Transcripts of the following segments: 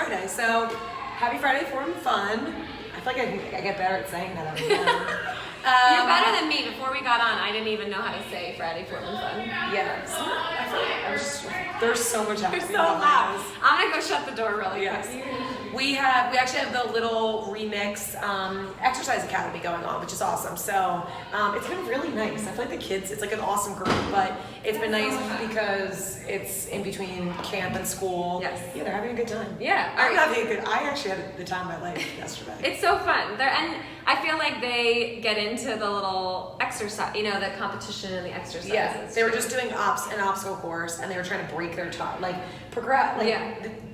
Friday. So happy Friday Form Fun. I feel like I get better at saying that every time. You're better than me. Before we got on, I didn't even know how to say Friday Form Fun. Yeah. I feel like there's so much happening. You're so loud. I'm gonna go shut the door really quick. We actually have the little remix exercise academy going on, which is awesome. So it's been really nice. I feel like the kids, it's like an awesome group, but it's been nice because it's in between camp and school. Yes. Yeah, they're having a good time. Yeah. I actually had the time of my life yesterday. It's so fun. And I feel like they get into the little exercise, the competition and the exercises. Yeah, they were just doing an obstacle course, and they were trying to break their time,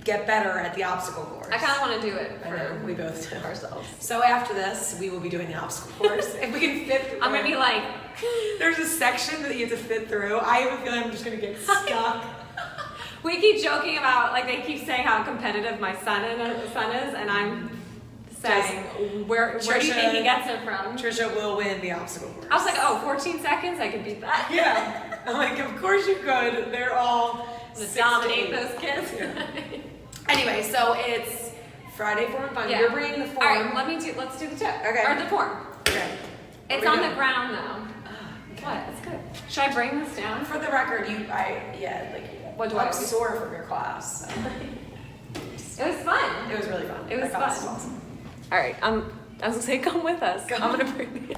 get better at the obstacle course. I kind of want to do it we both do. ourselves. So after this, we will be doing the obstacle course. If we can fit through. I'm going to be like... There's a section that you have to fit through. I have a feeling I'm just going to get stuck. We keep joking about, they keep saying how competitive my son is, and I'm saying, where do you think he gets it from? Tricia will win the obstacle course. I was like, 14 seconds? I could beat that. Yeah. I'm like, of course you could. They're all dominate those kids. Yeah. Anyway, so it's Friday Form Fun. Yeah. You're bringing the form. All right, let's do the tip. Okay. Or the form. Okay. It's on the ground though. Okay. What? It's good. Should I bring this down? For the record, What do I I'm sore from your class. So. It was fun. It was really fun. It was fun. fun. Awesome. All right, I was gonna say, come with us. I'm gonna bring you.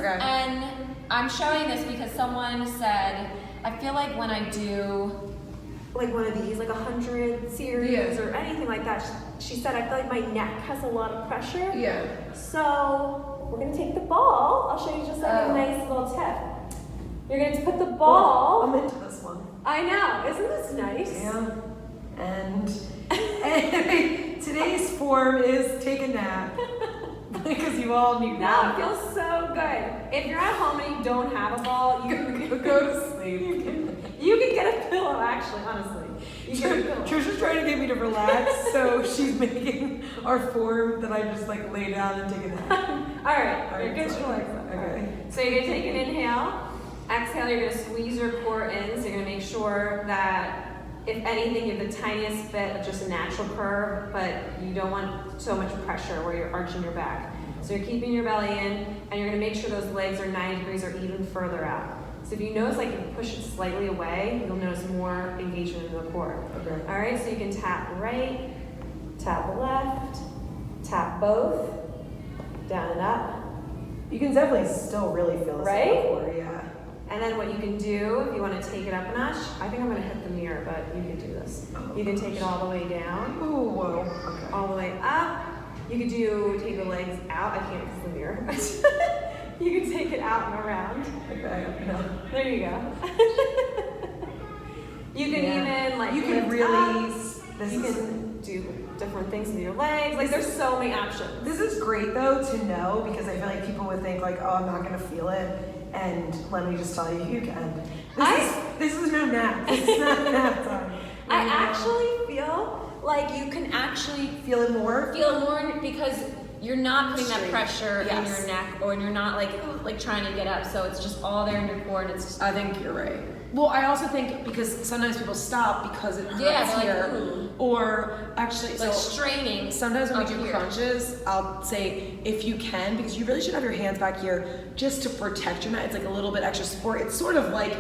And I'm showing this because someone said, I feel like when I do one of these, 100 series or anything like that, she said, I feel like my neck has a lot of pressure. Yeah. So we're gonna take the ball. I'll show you just a nice little tip. You're going to put the ball. I'm into this one. I know, isn't this nice? Yeah. And today's form is take a nap. Because you all need that. It feels so good. If you're at home and you don't have a ball, you can go to sleep. You can get a pillow, actually, honestly. Trisha's trying to get me to relax, so she's making our form that I just lay down and take a nap. All right, get your legs up. Okay. So you're gonna take an inhale. Exhale, you're gonna squeeze your core in, so you're gonna make sure that if anything, you have the tiniest bit of just a natural curve, but you don't want so much pressure where you're arching your back. So you're keeping your belly in, and you're gonna make sure those legs are 90 degrees or even further out. So if you notice, if you push it slightly away, you'll notice more engagement in the core. Okay. All right, so you can tap right, tap left, tap both, down and up. You can definitely still really feel this right? core, yeah. And then what you can do, if you want to take it up a notch, I think I'm going to hit the mirror, but you can do this. You can take it all the way down. Ooh, whoa. Okay. All the way up. You can take the legs out. I can't because the mirror. You can take it out and around. Okay. No. There you go. You can even you can really you can do different things with your legs. There's so many options. This is great though to know, because I feel like people would think oh, I'm not going to feel it. And let me just tell you, you can. This is no nap. This is not nap time. I actually feel like you can actually feel it more because you're not putting that pressure in your neck, or you're not like trying to get up. So it's just all there in your core, and it's just. I think you're right. Well, I also think because sometimes people stop because it hurts here, or actually straining. Sometimes when we do crunches, I'll say if you can, because you really should have your hands back here just to protect your neck. It's a little bit extra support. It's sort of like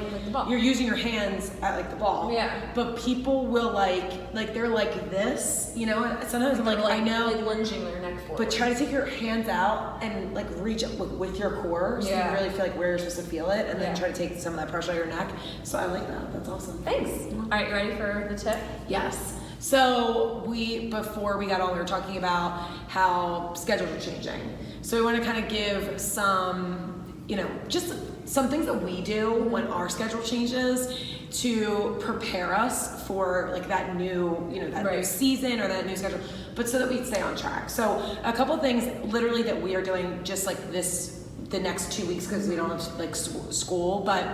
you're using your hands at the ball. Yeah. But people will they're like this, Sometimes I'm I know lunging their neck forward. But try to take your hands out and reach up with your core, so you really feel where you're supposed to feel it, and then try to take some of that pressure out of your neck. So I like that. That's awesome. Thanks. All right, you ready for the tip? Yes. So before we got on, we were talking about how schedules are changing. So we want to kind of give some just some things that we do when our schedule changes to prepare us for like that new, new season or that new schedule, but so that we stay on track. So a couple things literally that we are doing just like the next 2 weeks, because we don't have like school, but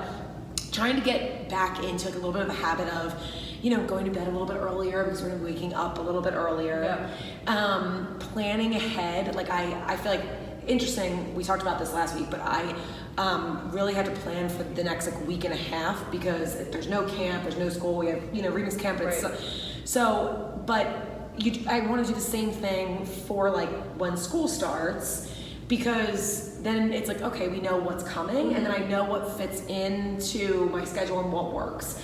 trying to get back into like a little bit of a habit of, going to bed a little bit earlier because we're waking up a little bit earlier. Planning ahead. Like I feel like, interesting, we talked about this last week, but I really had to plan for the next like week and a half because there's no camp, there's no school, we have, readings camp. But I want to do the same thing for like when school starts, because then it's like, okay, we know what's coming, and then I know what fits into my schedule and what works.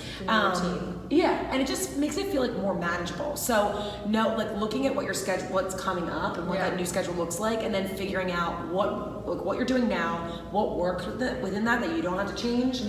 Yeah, and it just makes it feel like more manageable. So looking at what your schedule, what's coming up, and what that new schedule looks like, and then figuring out what you're doing now, what works within that you don't have to change.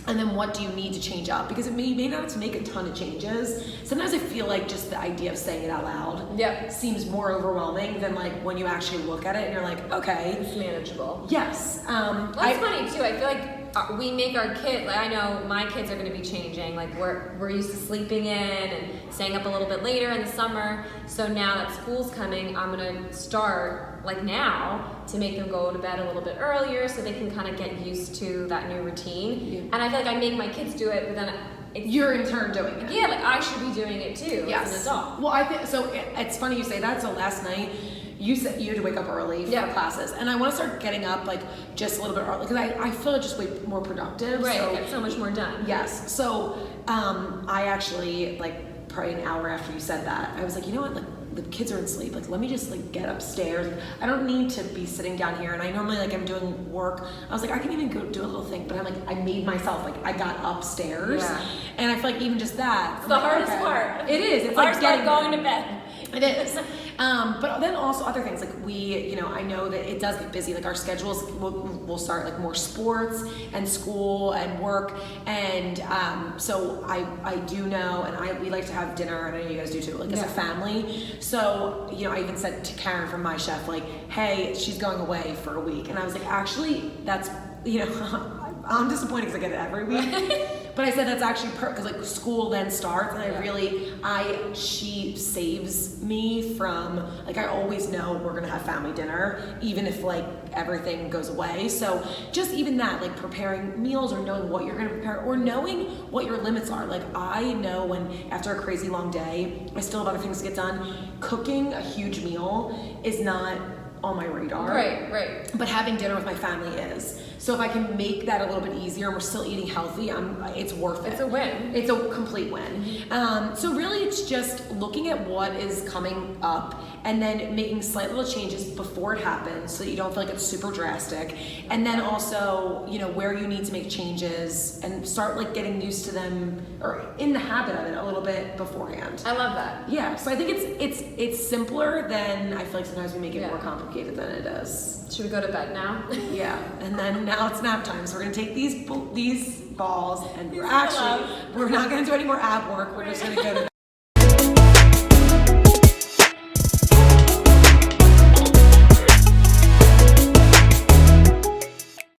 And then what do you need to change up? Because you may not have to make a ton of changes. Sometimes I feel like just the idea of saying it out loud seems more overwhelming than like when you actually look at it and you're like, okay. It's manageable. Yes. That's funny too. I feel like we make our kids, like I know my kids are going to be changing. Like we're used to sleeping in and staying up a little bit later in the summer. So now that school's coming, I'm going to start like now to make them go to bed a little bit earlier so they can kind of get used to that new routine. And I feel like I make my kids do it, but then you're in turn doing it. Yeah, like I should be doing it too as an adult. Well, I think so. It's funny you say that. So last night, you said you had to wake up early for classes, and I want to start getting up like just a little bit early because I feel just way more productive. Right, get so much more done. Yes. So I actually like probably an hour after you said that, I was like, you know what, like the kids are asleep. Like let me just like get upstairs. I don't need to be sitting down here. And I normally like I'm doing work. I was like I can even go do a little thing, but I'm like I made myself like I got upstairs, and I feel like even just that. It's the hardest part. It is. It's hardest like going to bed. It is. But then also other things like we, I know that it does get busy. Like our schedules will start like more sports and school and work. And so I do know, and we like to have dinner, and I know you guys do too, like as a family. So, I even said to Karen from my chef, like, hey, she's going away for a week. And I was like, actually, that's, I'm disappointed because I get it every week. But I said that's actually because like school then starts, and she saves me from like I always know we're gonna have family dinner even if like everything goes away. So just even that, like preparing meals or knowing what you're gonna prepare or knowing what your limits are. Like I know when after a crazy long day, I still have other things to get done. Cooking a huge meal is not on my radar. Right. But having dinner with my family is. So if I can make that a little bit easier and we're still eating healthy, it's worth it. It's a win. It's a complete win. So really it's just looking at what is coming up and then making slight little changes before it happens so that you don't feel like it's super drastic. And then also, where you need to make changes and start like getting used to them or in the habit of it a little bit beforehand. I love that. Yeah, so I think it's simpler than I feel like sometimes we make it more complicated than it is. Should we go to bed now? Yeah, and then now it's nap time. So we're gonna take these balls and we're not gonna do any more ab work. We're just gonna go to